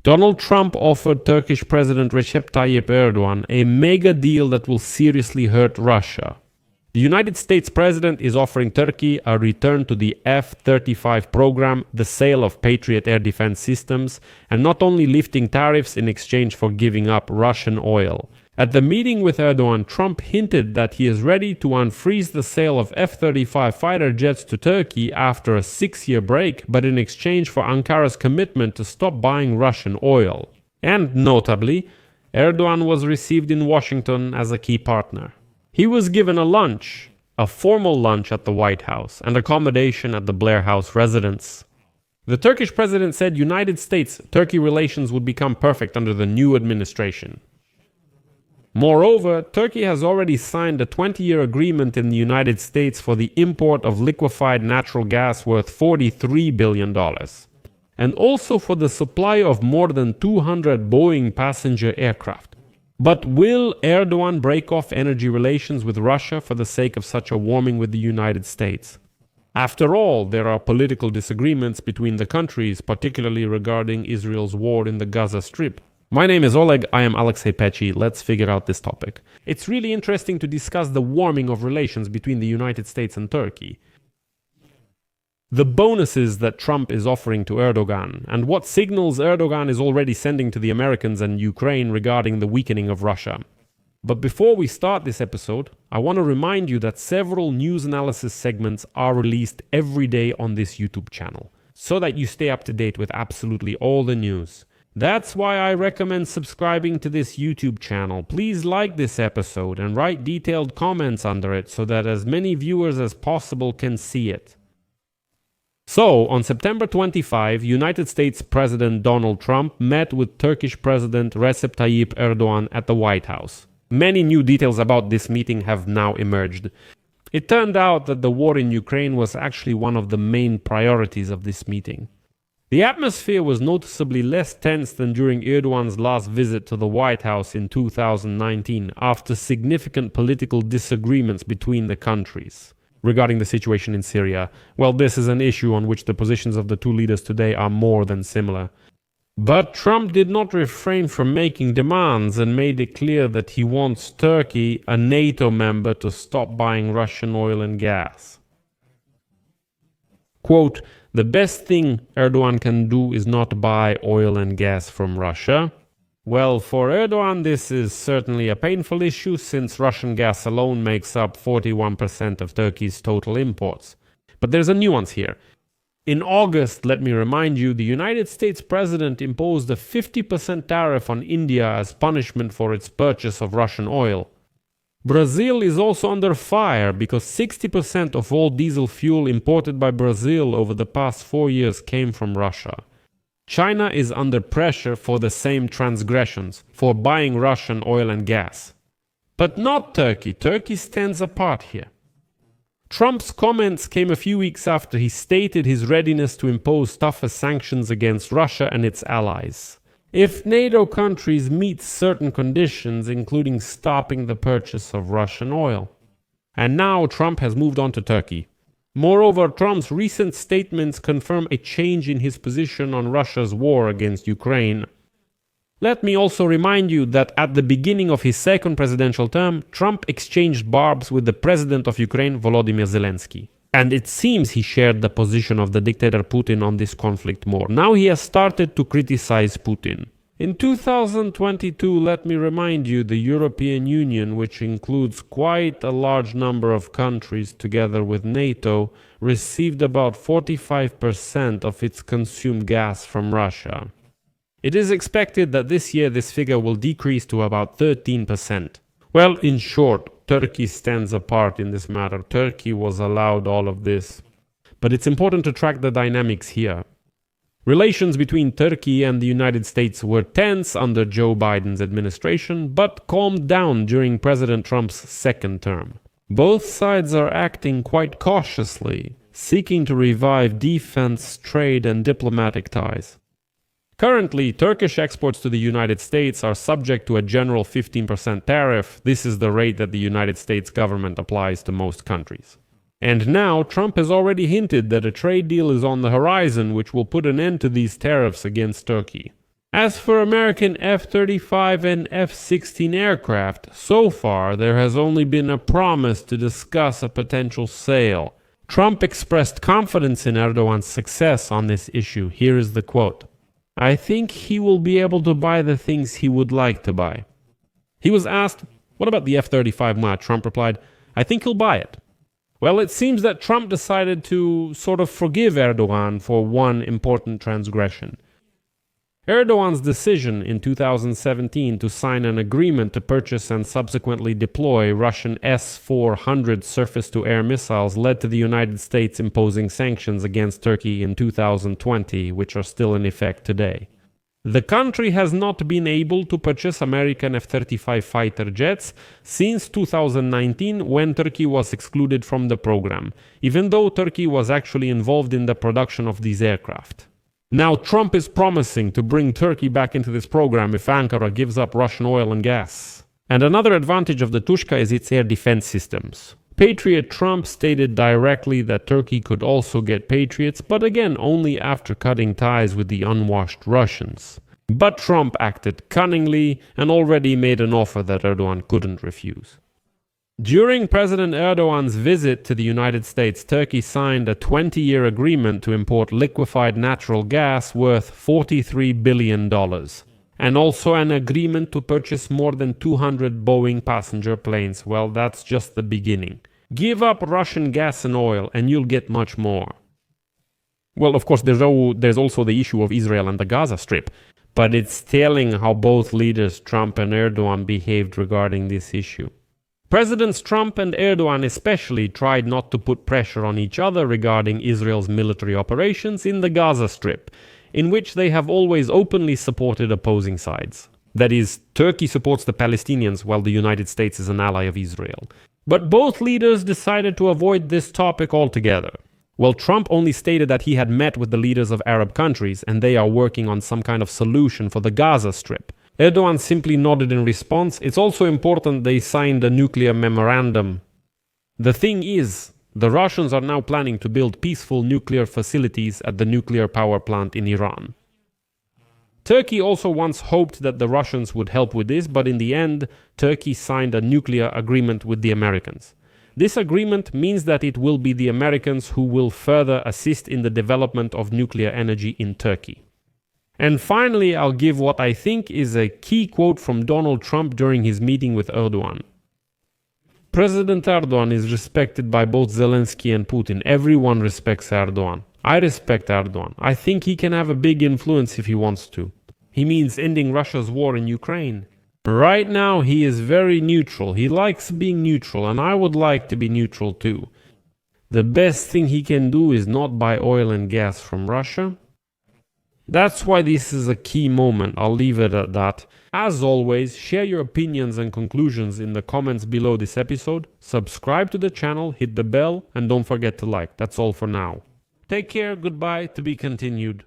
Donald Trump offered Turkish President Recep Tayyip Erdogan a mega deal that will seriously hurt Russia. The United States President is offering Turkey a return to the F-35 program, the sale of Patriot air defense systems, and not only lifting tariffs in exchange for giving up Russian oil. At the meeting with Erdogan, Trump hinted that he is ready to unfreeze the sale of F-35 fighter jets to Turkey after a 6-year break, but in exchange for Ankara's commitment to stop buying Russian oil. And notably, Erdogan was received in Washington as a key partner. He was given a lunch, a formal lunch at the White House, and accommodation at the Blair House residence. The Turkish president said United States-Turkey relations would become perfect under the new administration. Moreover, Turkey has already signed a 20-year agreement in the United States for the import of liquefied natural gas worth $43 billion, and also for the supply of more than 200 Boeing passenger aircraft. But will Erdogan break off energy relations with Russia for the sake of such a warming with the United States? After all, there are political disagreements between the countries, particularly regarding Israel's war in the Gaza Strip. My name is Oleg, I am Alexei Pechi, let's figure out this topic. It's really interesting to discuss the warming of relations between the United States and Turkey, the bonuses that Trump is offering to Erdogan, and what signals Erdogan is already sending to the Americans and Ukraine regarding the weakening of Russia. But before we start this episode, I want to remind you that several news analysis segments are released every day on this YouTube channel, so that you stay up to date with absolutely all the news. That's why I recommend subscribing to this YouTube channel. Please like this episode and write detailed comments under it so that as many viewers as possible can see it. So, on September 25, United States President Donald Trump met with Turkish President Recep Tayyip Erdogan at the White House. Many new details about this meeting have now emerged. It turned out that the war in Ukraine was actually one of the main priorities of this meeting. The atmosphere was noticeably less tense than during Erdogan's last visit to the White House in 2019, after significant political disagreements between the countries. Regarding the situation in Syria, well, this is an issue on which the positions of the two leaders today are more than similar. But Trump did not refrain from making demands and made it clear that he wants Turkey, a NATO member, to stop buying Russian oil and gas. Quote, "The best thing Erdogan can do is not buy oil and gas from Russia." Well, for Erdogan this is certainly a painful issue, since Russian gas alone makes up 41% of Turkey's total imports. But there's a nuance here. In August, let me remind you, the United States President imposed a 50% tariff on India as punishment for its purchase of Russian oil. Brazil is also under fire because 60% of all diesel fuel imported by Brazil over the past 4 years came from Russia. China is under pressure for the same transgressions, for buying Russian oil and gas. But not Turkey. Turkey stands apart here. Trump's comments came a few weeks after he stated his readiness to impose tougher sanctions against Russia and its allies, if NATO countries meet certain conditions, including stopping the purchase of Russian oil. And now Trump has moved on to Turkey. Moreover, Trump's recent statements confirm a change in his position on Russia's war against Ukraine. Let me also remind you that at the beginning of his second presidential term, Trump exchanged barbs with the president of Ukraine, Volodymyr Zelensky. And it seems he shared the position of the dictator Putin on this conflict more. Now he has started to criticize Putin. In 2022, let me remind you, the European Union, which includes quite a large number of countries together with NATO, received about 45% of its consumed gas from Russia. It is expected that this year this figure will decrease to about 13%. Well, in short, Turkey stands apart in this matter. Turkey was allowed all of this. But it's important to track the dynamics here. Relations between Turkey and the United States were tense under Joe Biden's administration, but calmed down during President Trump's second term. Both sides are acting quite cautiously, seeking to revive defense, trade, and diplomatic ties. Currently, Turkish exports to the United States are subject to a general 15% tariff. This is the rate that the United States government applies to most countries. And now, Trump has already hinted that a trade deal is on the horizon which will put an end to these tariffs against Turkey. As for American F-35 and F-16 aircraft, so far there has only been a promise to discuss a potential sale. Trump expressed confidence in Erdogan's success on this issue. Here is the quote. "I think he will be able to buy the things he would like to buy." He was asked, "What about the F-35?" Trump replied, "I think he'll buy it." Well, it seems that Trump decided to sort of forgive Erdogan for one important transgression. Erdogan's decision in 2017 to sign an agreement to purchase and subsequently deploy Russian S-400 surface-to-air missiles led to the United States imposing sanctions against Turkey in 2020, which are still in effect today. The country has not been able to purchase American F-35 fighter jets since 2019, when Turkey was excluded from the program, even though Turkey was actually involved in the production of these aircraft. Now Trump is promising to bring Turkey back into this program if Ankara gives up Russian oil and gas. And another advantage of the Tushka is its air defense systems. Patriot Trump stated directly that Turkey could also get Patriots, but again only after cutting ties with the unwashed Russians. But Trump acted cunningly and already made an offer that Erdogan couldn't refuse. During President Erdogan's visit to the United States, Turkey signed a 20-year agreement to import liquefied natural gas worth $43 billion, and also an agreement to purchase more than 200 Boeing passenger planes. Well, that's just the beginning. Give up Russian gas and oil, and you'll get much more. Well, of course, there's also the issue of Israel and the Gaza Strip, but it's telling how both leaders, Trump and Erdogan, behaved regarding this issue. Presidents Trump and Erdogan especially tried not to put pressure on each other regarding Israel's military operations in the Gaza Strip, in which they have always openly supported opposing sides. That is, Turkey supports the Palestinians while the United States is an ally of Israel. But both leaders decided to avoid this topic altogether. Well, Trump only stated that he had met with the leaders of Arab countries and they are working on some kind of solution for the Gaza Strip. Erdogan simply nodded in response. It's also important they signed a nuclear memorandum. The thing is, the Russians are now planning to build peaceful nuclear facilities at the nuclear power plant in Iran. Turkey also once hoped that the Russians would help with this, but in the end, Turkey signed a nuclear agreement with the Americans. This agreement means that it will be the Americans who will further assist in the development of nuclear energy in Turkey. And finally, I'll give what I think is a key quote from Donald Trump during his meeting with Erdogan. President Erdogan is respected by both Zelensky and Putin. Everyone respects Erdogan. I respect Erdogan. I think he can have a big influence if he wants to. He means ending Russia's war in Ukraine. Right now, he is very neutral. He likes being neutral, and I would like to be neutral too. The best thing he can do is not buy oil and gas from Russia. That's why this is a key moment. I'll leave it at that. As always, share your opinions and conclusions in the comments below this episode. Subscribe to the channel, hit the bell, and don't forget to like. That's all for now. Take care, goodbye, to be continued.